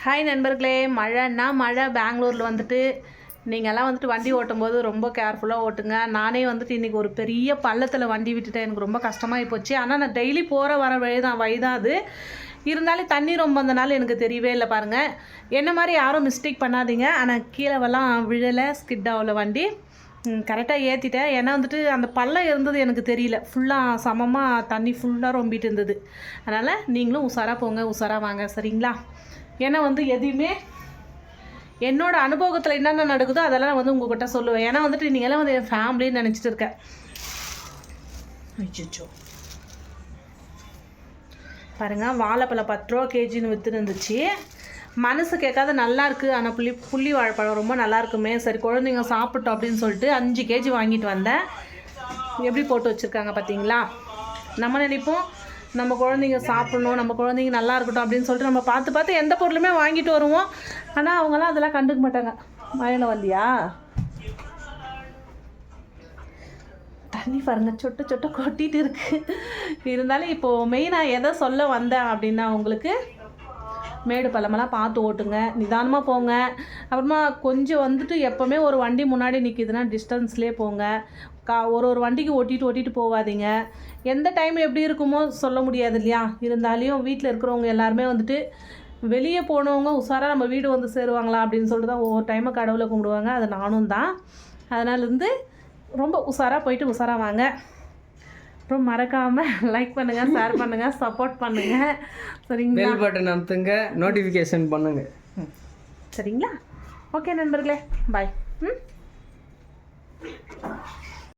Hi நண்பர்களே, மழைன்னா மழை பெங்களூரில் வந்துட்டு நீங்கள்லாம் வந்துட்டு வண்டி ஓட்டும்போது ரொம்ப கேர்ஃபுல்லாக ஓட்டுங்க. நானே வந்துட்டு இன்றைக்கி ஒரு பெரிய பள்ளத்தில் வண்டி விட்டுட்டேன். எனக்கு ரொம்ப கஷ்டமாகி போச்சு. ஆனால் நான் டெய்லி போகிற வர வழி தான் அது. இருந்தாலும் தண்ணி ரொம்ப வந்தனால எனக்கு தெரியவே இல்லை. பாருங்கள், என்ன மாதிரி யாரும் மிஸ்டேக் பண்ணாதீங்க. ஆனால் கீழவெல்லாம் விழலை, ஸ்கிட் ஆகல வண்டி. கரெக்டாக ஏற்றிட்டேன். ஏன்னா வந்துட்டு அந்த பள்ளம் இருந்தது எனக்கு தெரியல. ஃபுல்லாக சமமாக தண்ணி ஃபுல்லாக ரொம்பிட்டு இருந்தது. அதனால் நீங்களும் உஷாராக போங்க, உஷாராக வாங்க, சரிங்களா? ஏன்னா வந்து எதையுமே என்னோடய அனுபவத்தில் என்னென்ன நடக்குதோ அதெல்லாம் நான் வந்து உங்கள்கிட்ட சொல்லுவேன். ஏன்னா வந்துட்டு நீங்கள்லாம் வந்து என் ஃபேமிலின்னு நினச்சிட்டு இருக்கேன். அச்சோ பாருங்கள், வாழைப்பழம் 10 ரூபா கேஜின்னு விற்றுருந்துச்சு. மனசு கேட்காத நல்லா இருக்குது. ஆனால் புள்ளி வாழைப்பழம் ரொம்ப நல்லா இருக்குமே, சரி குழந்தைங்க சாப்பிட்டோம் அப்படின்னு சொல்லிட்டு 5 கேஜி வாங்கிட்டு வந்தேன். எப்படி போட்டு வச்சுருக்காங்க பார்த்தீங்களா? நம்ம நினைப்போம் நம்ம குழந்தைங்க சாப்பிட்ணும், நம்ம குழந்தைங்க நல்லா இருக்கட்டும் அப்படின்னு சொல்லிட்டு நம்ம பார்த்து எந்த பொருளுமே வாங்கிட்டு வருவோம். ஆனால் அவங்களாம் அதெல்லாம் கண்டுக்க மாட்டாங்க. மழையில் வந்தியா? தண்ணி பாருங்க சொட்டு சொட்டு கொட்டிகிட்டு இருக்குது. இருந்தாலும் இப்போது மெயினாக எதை சொல்ல வந்தேன் அப்படின்னா, உங்களுக்கு மேடு பள்ளமெல்லாம் பார்த்து ஓட்டுங்க, நிதானமாக போங்க. அப்புறமா கொஞ்சம் வந்துட்டு எப்போவுமே ஒரு வண்டி முன்னாடி நிற்கிதுன்னா டிஸ்டன்ஸ்லேயே போங்க. ஒரு வண்டிக்கு ஓட்டிட்டு போகாதீங்க. எந்த டைம் எப்படி இருக்குமோ சொல்ல முடியாது இல்லையா? இருந்தாலையும் வீட்டில் இருக்கிறவங்க எல்லாருமே வந்துட்டு வெளியே போனவங்க உஷாராக நம்ம வீடு வந்து சேருவாங்களா அப்படின்னு சொல்லிட்டு தான் ஒவ்வொரு டைமை கடவுளை கும்பிடுவாங்க. அது நானும் தான். அதனாலேருந்து ரொம்ப உஷாராக போயிட்டு உஷாராக வாங்க. அப்புறம் மறக்காமல் லைக் பண்ணுங்கள், ஷேர் பண்ணுங்கள், சப்போர்ட் பண்ணுங்கள், சரிங்களா? பெல் பட்டன் அமுத்துங்க, நோட்டிஃபிகேஷன் பண்ணுங்கள், சரிங்களா? ஓகே நண்பர்களே, பாய்.